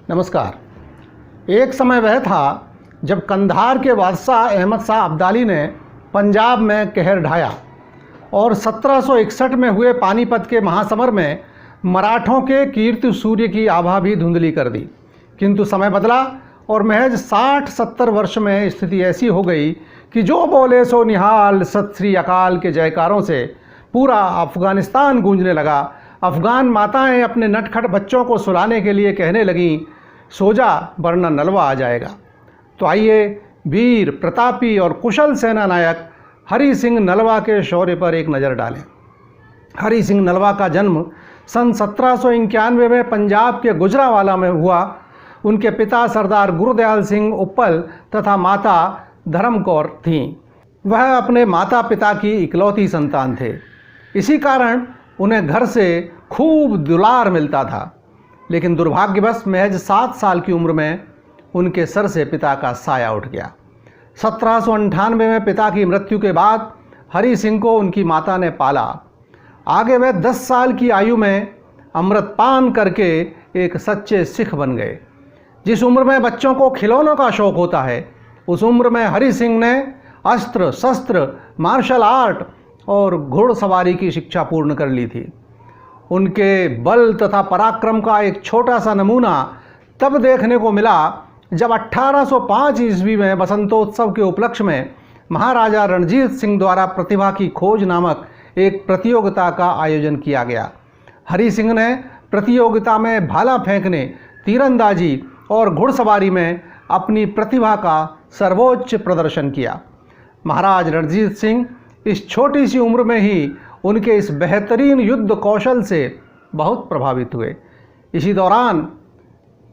नमस्कार। एक समय वह था जब कंधार के बादशाह अहमद शाह अब्दाली ने पंजाब में कहर ढाया और 1761 में हुए पानीपत के महासमर में मराठों के कीर्ति सूर्य की आभा भी धुंधली कर दी। किंतु समय बदला और महज 60-70 वर्ष में स्थिति ऐसी हो गई कि जो बोले सो निहाल, सत श्री अकाल के जयकारों से पूरा अफगानिस्तान गूंजने लगा। अफगान माताएं अपने नटखट बच्चों को सुलाने के लिए कहने लगीं, सो जा वरना नलवा आ जाएगा। तो आइए वीर, प्रतापी और कुशल सेना नायक हरि सिंह नलवा के शौर्य पर एक नज़र डालें। हरि सिंह नलवा का जन्म सन 1791 में पंजाब के गुजरांवाला में हुआ। उनके पिता सरदार गुरुदयाल सिंह उप्पल तथा माता धर्म कौर थीं। वह अपने माता पिता की इकलौती संतान थे। इसी कारण उन्हें घर से खूब दुलार मिलता था। लेकिन दुर्भाग्यवश महज 7 साल की उम्र में उनके सर से पिता का साया उठ गया। 1798 में पिता की मृत्यु के बाद हरि सिंह को उनकी माता ने पाला। आगे वह 10 साल की आयु में अमृतपान करके एक सच्चे सिख बन गए। जिस उम्र में बच्चों को खिलौनों का शौक होता है, उस उम्र में हरि सिंह ने अस्त्र शस्त्र, मार्शल आर्ट और घुड़सवारी की शिक्षा पूर्ण कर ली थी। उनके बल तथा पराक्रम का एक छोटा सा नमूना तब देखने को मिला जब 1805 ईस्वी में बसंतोत्सव के उपलक्ष्य में महाराजा रणजीत सिंह द्वारा प्रतिभा की खोज नामक एक प्रतियोगिता का आयोजन किया गया। हरि सिंह ने प्रतियोगिता में भाला फेंकने, तीरंदाजी और घुड़सवारी में अपनी प्रतिभा का सर्वोच्च प्रदर्शन किया। महाराज रणजीत सिंह इस छोटी सी उम्र में ही उनके इस बेहतरीन युद्ध कौशल से बहुत प्रभावित हुए। इसी दौरान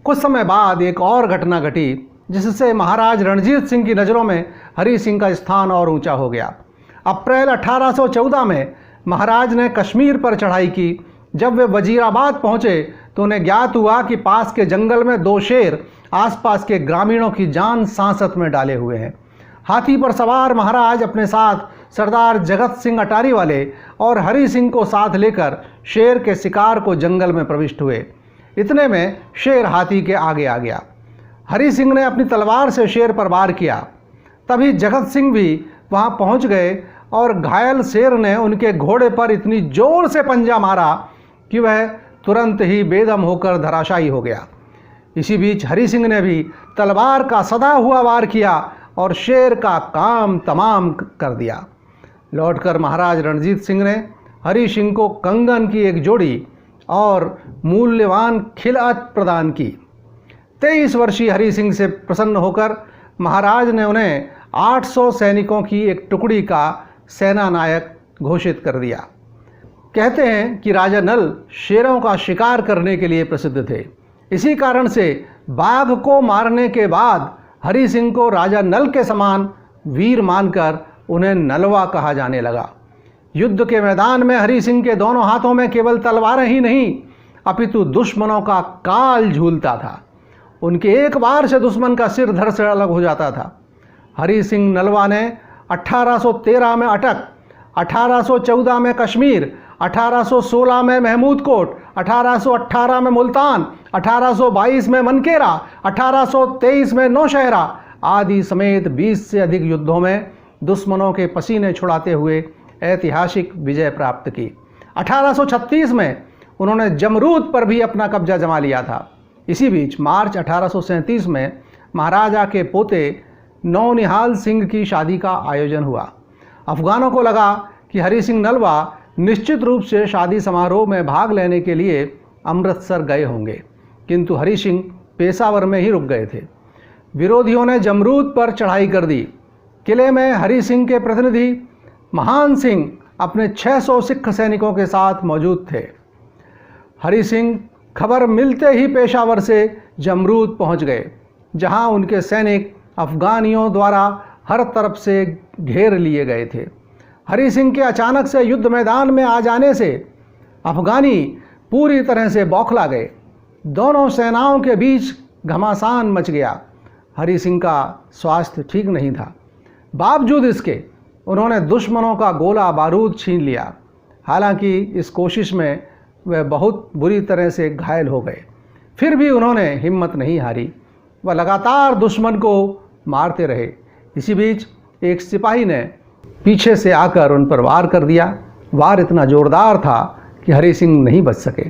कुछ समय बाद एक और घटना घटी जिससे महाराज रणजीत सिंह की नज़रों में हरि सिंह का स्थान और ऊंचा हो गया। अप्रैल 1814 में महाराज ने कश्मीर पर चढ़ाई की। जब वे वजीराबाद पहुंचे तो उन्हें ज्ञात हुआ कि पास के जंगल में 2 शेर आसपास के ग्रामीणों की जान सांसत में डाले हुए हैं। हाथी पर सवार महाराज अपने साथ सरदार जगत सिंह अटारी वाले और हरि सिंह को साथ लेकर शेर के शिकार को जंगल में प्रविष्ट हुए। इतने में शेर हाथी के आगे आ गया। हरि सिंह ने अपनी तलवार से शेर पर वार किया। तभी जगत सिंह भी वहां पहुंच गए और घायल शेर ने उनके घोड़े पर इतनी जोर से पंजा मारा कि वह तुरंत ही बेदम होकर धराशायी हो गया। इसी बीच हरि सिंह ने भी तलवार का सदा हुआ वार किया और शेर का काम तमाम कर दिया। लौटकर महाराज रणजीत सिंह ने हरि सिंह को कंगन की एक जोड़ी और मूल्यवान खिलअत प्रदान की। 23 वर्षीय हरि सिंह से प्रसन्न होकर महाराज ने उन्हें 800 सैनिकों की एक टुकड़ी का सेना नायक घोषित कर दिया। कहते हैं कि राजा नल शेरों का शिकार करने के लिए प्रसिद्ध थे। इसी कारण से बाघ को मारने के बाद हरि सिंह को राजा नल के समान वीर मानकर उन्हें नलवा कहा जाने लगा। युद्ध के मैदान में हरि सिंह के दोनों हाथों में केवल तलवारें ही नहीं अपितु दुश्मनों का काल झूलता था। उनके एक बार से दुश्मन का सिर धड़ से अलग हो जाता था। हरि सिंह नलवा ने 1813 में अटक, 1814 में कश्मीर, 1816 में महमूदकोट, 1818 में मुल्तान, 1822 में मनकेरा, 1823 में नौशहरा आदि समेत 20 से अधिक युद्धों में दुश्मनों के पसीने छुड़ाते हुए ऐतिहासिक विजय प्राप्त की। 1836 में उन्होंने जमरूद पर भी अपना कब्जा जमा लिया था। इसी बीच मार्च 1837 में महाराजा के पोते नौनिहाल सिंह की शादी का आयोजन हुआ। अफगानों को लगा कि हरि सिंह नलवा निश्चित रूप से शादी समारोह में भाग लेने के लिए अमृतसर गए होंगे, किंतु हरि सिंह पेशावर में ही रुक गए थे। विरोधियों ने जमरूद पर चढ़ाई कर दी। किले में हरि सिंह के प्रतिनिधि महान सिंह अपने 600 सिख सैनिकों के साथ मौजूद थे। हरि सिंह खबर मिलते ही पेशावर से जमरूद पहुंच गए, जहां उनके सैनिक अफगानियों द्वारा हर तरफ से घेर लिए गए थे। हरि सिंह के अचानक से युद्ध मैदान में आ जाने से अफगानी पूरी तरह से बौखला गए। दोनों सेनाओं के बीच घमासान मच गया। हरि सिंह का स्वास्थ्य ठीक नहीं था। बावजूद इसके उन्होंने दुश्मनों का गोला बारूद छीन लिया। हालांकि इस कोशिश में वह बहुत बुरी तरह से घायल हो गए। फिर भी उन्होंने हिम्मत नहीं हारी। वह लगातार दुश्मन को मारते रहे। इसी बीच एक सिपाही ने पीछे से आकर उन पर वार कर दिया। वार इतना जोरदार था कि हरि सिंह नहीं बच सके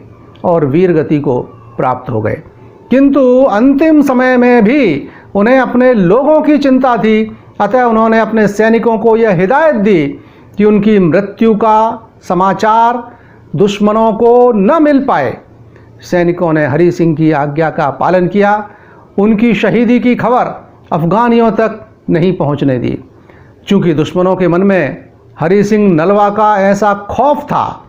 और वीर गति को प्राप्त हो गए। किंतु अंतिम समय में भी उन्हें अपने लोगों की चिंता थी, अतः उन्होंने अपने सैनिकों को यह हिदायत दी कि उनकी मृत्यु का समाचार दुश्मनों को न मिल पाए। सैनिकों ने हरि सिंह की आज्ञा का पालन किया। उनकी शहीदी की खबर अफगानियों तक नहीं पहुंचने दी। चूंकि दुश्मनों के मन में हरि सिंह नलवा का ऐसा खौफ था,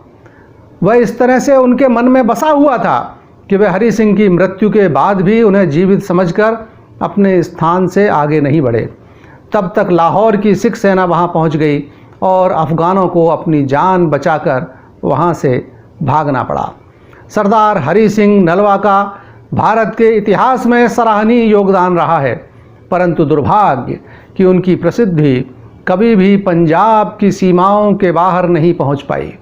वह इस तरह से उनके मन में बसा हुआ था कि वे हरि सिंह की मृत्यु के बाद भी उन्हें जीवित समझकर अपने स्थान से आगे नहीं बढ़े। तब तक लाहौर की सिख सेना वहां पहुंच गई और अफगानों को अपनी जान बचाकर वहां से भागना पड़ा। सरदार हरि सिंह नलवा का भारत के इतिहास में सराहनीय योगदान रहा है, परंतु दुर्भाग्य कि उनकी प्रसिद्धि कभी भी पंजाब की सीमाओं के बाहर नहीं पहुंच पाई।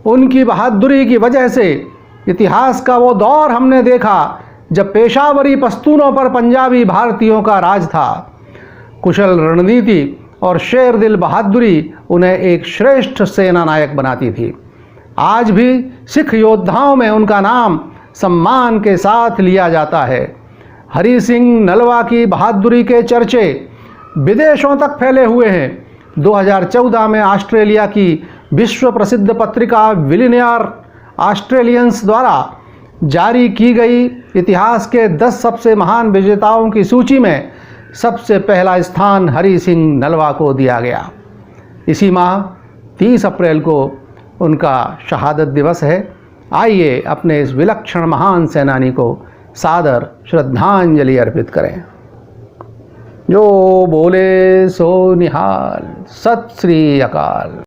उनकी बहादुरी की वजह से इतिहास का वो दौर हमने देखा जब पेशावरी पश्तूनों पर पंजाबी भारतीयों का राज था। कुशल रणनीति और शेर दिल बहादुरी उन्हें एक श्रेष्ठ सेना नायक बनाती थी। आज भी सिख योद्धाओं में उनका नाम सम्मान के साथ लिया जाता है। हरि सिंह नलवा की बहादुरी के चर्चे विदेशों तक फैले हुए हैं। 2014 में ऑस्ट्रेलिया की विश्व प्रसिद्ध पत्रिका विलिनियर ऑस्ट्रेलियंस द्वारा जारी की गई इतिहास के 10 सबसे महान विजेताओं की सूची में सबसे पहला स्थान हरि सिंह नलवा को दिया गया। इसी माह 30 अप्रैल को उनका शहादत दिवस है। आइए अपने इस विलक्षण महान सेनानी को सादर श्रद्धांजलि अर्पित करें। जो बोले सो निहाल। सत श्री अकाल।